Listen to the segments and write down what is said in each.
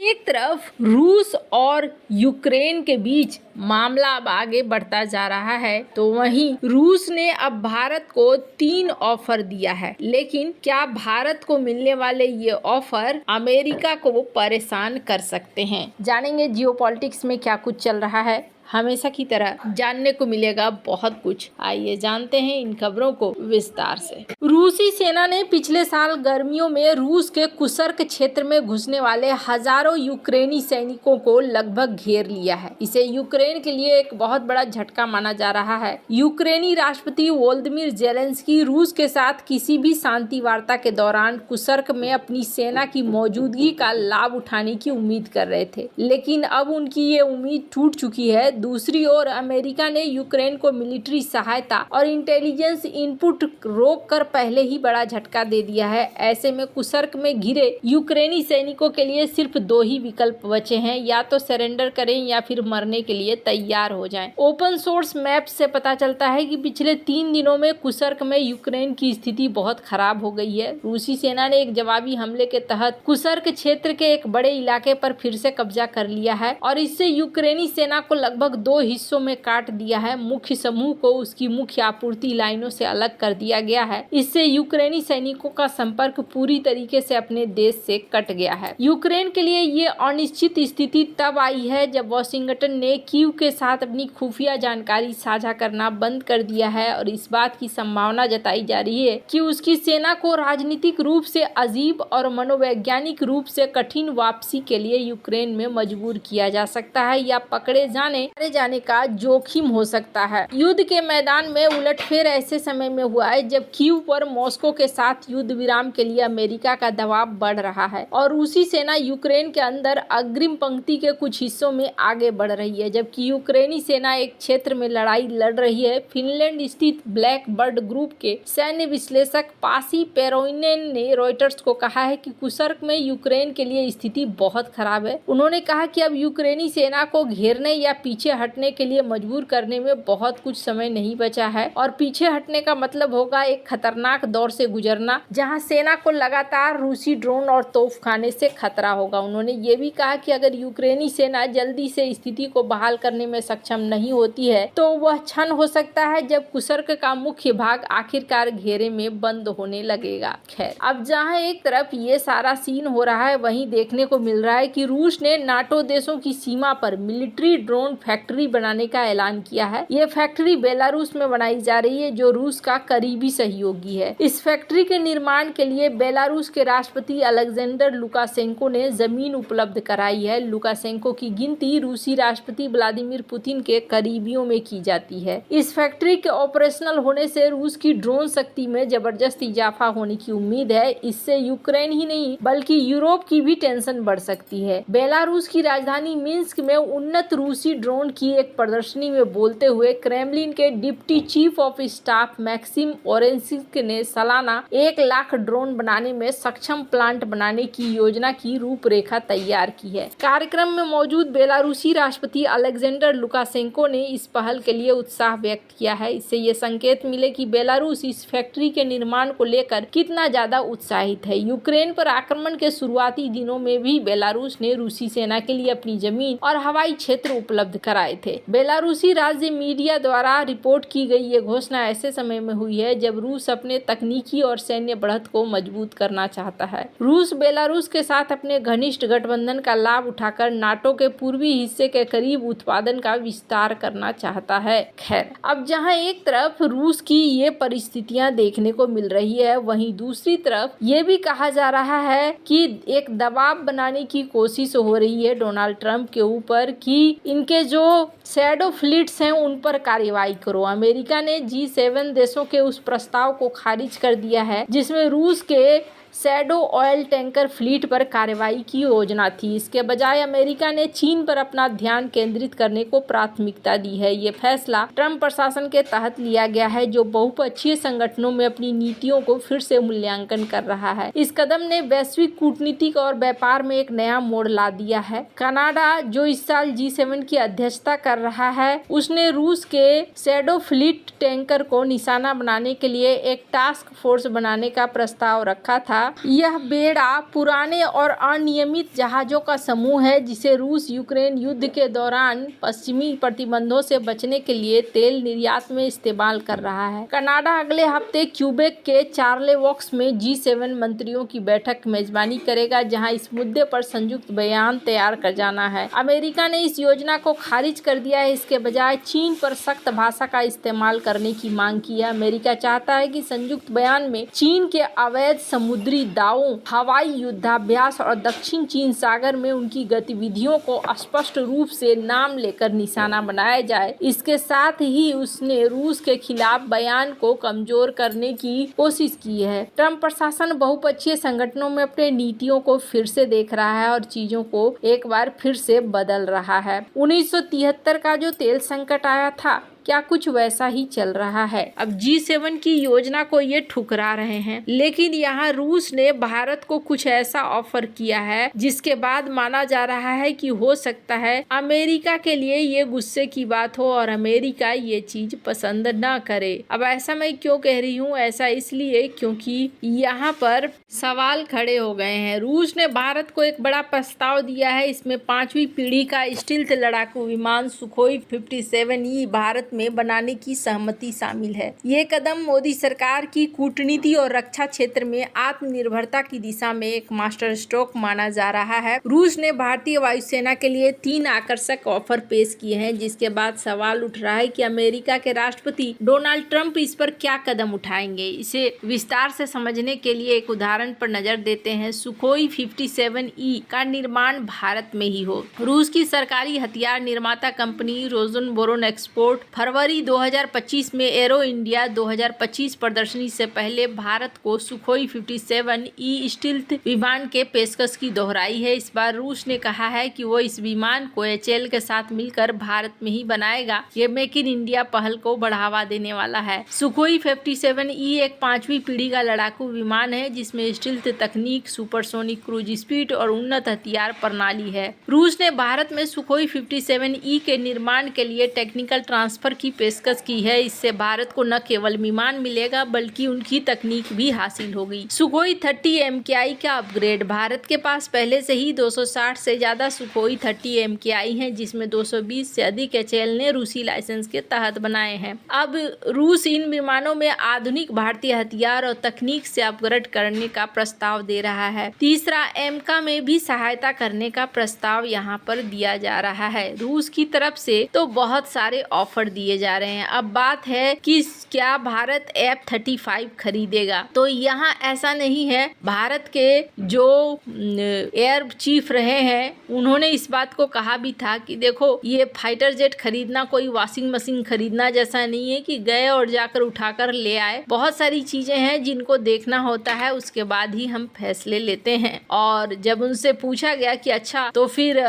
एक तरफ रूस और यूक्रेन के बीच मामला अब आगे बढ़ता जा रहा है, तो वहीं रूस ने अब भारत को 3 ऑफर दिया है। लेकिन क्या भारत को मिलने वाले ये ऑफर अमेरिका को परेशान कर सकते हैं? जानेंगे जियोपॉलिटिक्स में क्या कुछ चल रहा है। हमेशा की तरह जानने को मिलेगा बहुत कुछ। आइए जानते हैं इन खबरों को विस्तार से। रूसी सेना ने पिछले साल गर्मियों में रूस के कुर्स्क क्षेत्र में घुसने वाले हजारों यूक्रेनी सैनिकों को लगभग घेर लिया है। इसे यूक्रेन के लिए एक बहुत बड़ा झटका माना जा रहा है। यूक्रेनी राष्ट्रपति वोलोदिमीर ज़ेलेंस्की रूस के साथ किसी भी शांति वार्ता के दौरान कुर्स्क में अपनी सेना की मौजूदगी का लाभ उठाने की उम्मीद कर रहे थे, लेकिन अब उनकी ये उम्मीद टूट चुकी है। दूसरी ओर अमेरिका ने यूक्रेन को मिलिट्री सहायता और इंटेलिजेंस इनपुट रोककर पहले ही बड़ा झटका दे दिया है। ऐसे में कुर्स्क में घिरे यूक्रेनी सैनिकों के लिए सिर्फ 2 ही विकल्प बचे हैं, या तो सरेंडर करें या फिर मरने के लिए तैयार हो जाएं। ओपन सोर्स मैप से पता चलता है कि पिछले 3 दिनों में कुर्स्क में यूक्रेन की स्थिति बहुत खराब हो गई है। रूसी सेना ने एक जवाबी हमले के तहत कुर्स्क क्षेत्र के एक बड़े इलाके पर फिर से कब्जा कर लिया है और इससे यूक्रेनी सेना को लगभग 2 हिस्सों में काट दिया है। मुख्य समूह को उसकी मुख्य आपूर्ति लाइनों से अलग कर दिया गया है। इससे यूक्रेनी सैनिकों का संपर्क पूरी तरीके से अपने देश से कट गया है। यूक्रेन के लिए ये अनिश्चित स्थिति तब आई है जब वाशिंगटन ने कीव के साथ अपनी खुफिया जानकारी साझा करना बंद कर दिया है और इस बात की संभावना जताई जा रही है कि उसकी सेना को राजनीतिक रूप से अजीब और मनोवैज्ञानिक रूप से कठिन वापसी के लिए यूक्रेन में मजबूर किया जा सकता है या पकड़े जाने का जोखिम हो सकता है। युद्ध के मैदान में उलटफेर ऐसे समय में हुआ है जब कीव पर मॉस्को के साथ युद्ध विराम के लिए अमेरिका का दबाव बढ़ रहा है और रूसी सेना यूक्रेन के अंदर अग्रिम पंक्ति के कुछ हिस्सों में आगे बढ़ रही है, जबकि यूक्रेनी सेना एक क्षेत्र में लड़ाई लड़ रही है। फिनलैंड स्थित ब्लैक बर्ड ग्रुप के सैन्य विश्लेषक पासी पेरोइनेन ने रॉयटर्स को कहा है कि कुर्स्क में यूक्रेन के लिए स्थिति बहुत खराब है। उन्होंने कहा कि अब यूक्रेनी सेना को घेरने या पीछे हटने के लिए मजबूर करने में बहुत कुछ समय नहीं बचा है और पीछे हटने का मतलब होगा एक खतरनाक दौर से गुजरना जहां सेना को लगातार रूसी ड्रोन और तोपखाने से खतरा होगा। उन्होंने ये भी कहा कि अगर यूक्रेनी सेना जल्दी से स्थिति को बहाल करने में सक्षम नहीं होती है तो वह क्षण हो सकता है जब कुर्स्क का मुख्य भाग आखिरकार घेरे में बंद होने लगेगा। खैर, अब जहां एक तरफ ये सारा सीन हो रहा है, वहीं देखने को मिल रहा है कि रूस ने नाटो देशों की सीमा पर मिलिट्री ड्रोन फैक्ट्री बनाने का ऐलान किया है। ये फैक्ट्री बेलारूस में बनाई जा रही है जो रूस का करीबी सहयोगी है। इस फैक्ट्री के निर्माण के लिए बेलारूस के राष्ट्रपति अलेक्जेंडर लुकाशेंको ने जमीन उपलब्ध कराई है। लुकाशेंको की गिनती रूसी राष्ट्रपति व्लादिमीर पुतिन के करीबियों में की जाती है। इस फैक्ट्री के ऑपरेशनल होने से रूस की ड्रोन शक्ति में जबरदस्त इजाफा होने की उम्मीद है। इससे यूक्रेन ही नहीं बल्कि यूरोप की भी टेंशन बढ़ सकती है। बेलारूस की राजधानी मिन्स्क में उन्नत रूसी ड्रोन की एक प्रदर्शनी में बोलते हुए क्रेमलिन के deputy chief of staff Maxim Oreshkin ने सालाना 1 लाख ड्रोन बनाने में सक्षम प्लांट बनाने की योजना की रूपरेखा तैयार की है। कार्यक्रम में मौजूद बेलारूसी राष्ट्रपति अलेक्जेंडर लुकाशेंको ने इस पहल के लिए उत्साह व्यक्त किया है। इससे ये संकेत मिले कि बेलारूस इस फैक्ट्री के निर्माण को लेकर कितना ज्यादा उत्साहित है। यूक्रेन पर आक्रमण के शुरुआती दिनों में भी बेलारूस ने रूसी सेना के लिए अपनी जमीन और हवाई क्षेत्र उपलब्ध कराए थे। बेलारूसी राज्य मीडिया द्वारा रिपोर्ट की गई ये घोषणा ऐसे समय में हुई है जब रूस अपने तकनीकी और सैन्य बढ़त को मजबूत करना चाहता है। रूस बेलारूस के साथ अपने घनिष्ठ गठबंधन का लाभ उठाकर नाटो के पूर्वी हिस्से के करीब उत्पादन का विस्तार करना चाहता है। खैर, अब जहां एक तरफ रूस की ये परिस्थितियां देखने को मिल रही है, वहीं दूसरी तरफ ये भी कहा जा रहा है कि एक दबाव बनाने की कोशिश हो रही है डोनाल्ड ट्रंप के ऊपर कि इनके जो शैडो फ्लीट्स हैं उन पर कार्रवाई करो। अमेरिका ने G7 देशों के उस प्रस्ताव को खारिज कर दिया है जिसमें रूस के शैडो ऑयल टैंकर फ्लीट पर कार्रवाई की योजना थी। इसके बजाय अमेरिका ने चीन पर अपना ध्यान केंद्रित करने को प्राथमिकता दी है। ये फैसला ट्रंप प्रशासन के तहत लिया गया है जो बहुपक्षीय संगठनों में अपनी नीतियों को फिर से मूल्यांकन कर रहा है। इस कदम ने वैश्विक कूटनीतिक और व्यापार में एक नया मोड़ ला दिया है। कनाडा, जो इस साल G7 की अध्यक्षता कर रहा है, उसने रूस के शैडो फ्लीट टैंकर को निशाना बनाने के लिए एक टास्क फोर्स बनाने का प्रस्ताव रखा था। था। यह बेड़ा पुराने और अनियमित जहाजों का समूह है जिसे रूस यूक्रेन युद्ध के दौरान पश्चिमी प्रतिबंधों से बचने के लिए तेल निर्यात में इस्तेमाल कर रहा है। कनाडा अगले हफ्ते क्यूबेक के चार्लेवॉक्स में G7 मंत्रियों की बैठक मेजबानी करेगा, जहां इस मुद्दे पर संयुक्त बयान तैयार कर जाना है। अमेरिका ने इस योजना को खारिज कर दिया है। इसके बजाय चीन पर सख्त भाषा का इस्तेमाल करने की मांग की है। अमेरिका चाहता है कि संयुक्त बयान में चीन के अवैध समुद्री दावों, हवाई युद्धाभ्यास और दक्षिण चीन सागर में उनकी गतिविधियों को स्पष्ट रूप से नाम लेकर निशाना बनाया जाए। इसके साथ ही उसने रूस के खिलाफ बयान को कमजोर करने की कोशिश की है। ट्रंप प्रशासन बहुपक्षीय संगठनों में अपने नीतियों को फिर से देख रहा है और चीजों को एक बार फिर से बदल रहा है। 1973 का जो तेल संकट आया था, क्या कुछ वैसा ही चल रहा है। अब G7 की योजना को ये ठुकरा रहे हैं, लेकिन यहाँ रूस ने भारत को कुछ ऐसा ऑफर किया है जिसके बाद माना जा रहा है कि हो सकता है अमेरिका के लिए ये गुस्से की बात हो और अमेरिका ये चीज पसंद ना करे। अब ऐसा मैं क्यों कह रही हूँ? ऐसा इसलिए क्योंकि यहाँ पर सवाल खड़े हो गए हैं। रूस ने भारत को एक बड़ा प्रस्ताव दिया है। इसमें 5वीं पीढ़ी का स्टील्थ लड़ाकू विमान सुखोई 57E भारत में बनाने की सहमति शामिल है। ये कदम मोदी सरकार की कूटनीति और रक्षा क्षेत्र में आत्मनिर्भरता की दिशा में एक मास्टर स्ट्रोक माना जा रहा है। रूस ने भारतीय वायुसेना के लिए 3 आकर्षक ऑफर पेश किए हैं, जिसके बाद सवाल उठ रहा है कि अमेरिका के राष्ट्रपति डोनाल्ड ट्रंप इस पर क्या कदम उठाएंगे। इसे विस्तार से समझने के लिए एक उदाहरण पर नजर देते हैं। सुखोई 57E का निर्माण भारत में ही हो। रूस की सरकारी हथियार निर्माता कंपनी रोजनबोरोन एक्सपोर्ट फरवरी 2025 में एरो इंडिया 2025 प्रदर्शनी से पहले भारत को सुखोई 57E स्टील्थ विमान के पेशकश की दोहराई है। इस बार रूस ने कहा है कि वो इस विमान को HAL के साथ मिलकर भारत में ही बनाएगा। ये मेक इन इंडिया पहल को बढ़ावा देने वाला है। सुखोई 57E एक 5वीं पीढ़ी का लड़ाकू विमान है जिसमें स्टील्थ तकनीक, सुपरसोनिक क्रूज स्पीड और उन्नत हथियार प्रणाली है। रूस ने भारत में सुखोई 57E के निर्माण के लिए टेक्निकल ट्रांसफर की पेशकश की है। इससे भारत को न केवल विमान मिलेगा बल्कि उनकी तकनीक भी हासिल होगी। सुखोई 30 MKI का अपग्रेड। भारत के पास पहले से ही 260 से ज्यादा सुखोई 30 MKI हैं, जिसमें 220 से अधिक HAL ने रूसी लाइसेंस के तहत बनाए हैं। अब रूस इन विमानों में आधुनिक भारतीय हथियार और तकनीक से अपग्रेड करने का प्रस्ताव दे रहा है। तीसरा, एमका में भी सहायता करने का प्रस्ताव यहाँ पर दिया जा रहा है। रूस की तरफ से तो बहुत सारे ऑफर दिए जा रहे हैं। अब बात है कि क्या भारत F-35 खरीदेगा? तो यहाँ ऐसा नहीं है। भारत के जो एयर चीफ रहे हैं उन्होंने इस बात को कहा भी था कि देखो, ये फाइटर जेट खरीदना कोई वॉशिंग मशीन खरीदना जैसा नहीं है कि गए और जाकर उठाकर ले आए। बहुत सारी चीजें हैं जिनको देखना होता है, उसके बाद ही हम फैसले लेते हैं। और जब उनसे पूछा गया कि अच्छा तो फिर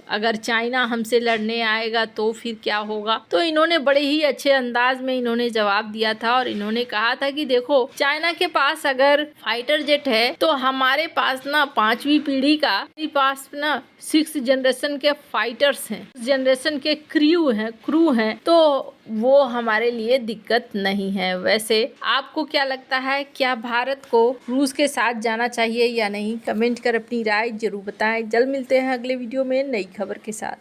अगर चाइना हमसे लड़ने आएगा तो फिर क्या होगा, तो इन्होंने बड़े ही अच्छे अंदाज में इन्होंने जवाब दिया था और इन्होंने कहा था कि देखो, चाइना के पास अगर फाइटर जेट है तो हमारे पास ना 5वीं पीढ़ी का, हमारे पास ना 6th जनरेशन के फाइटर्स हैं, जनरेशन के क्रू हैं, तो वो हमारे लिए दिक्कत नहीं है। वैसे आपको क्या लगता है, क्या भारत को रूस के साथ जाना चाहिए या नहीं? कमेंट कर अपनी राय जरूर बताएं। जल्द मिलते हैं अगले वीडियो में नई खबर के साथ।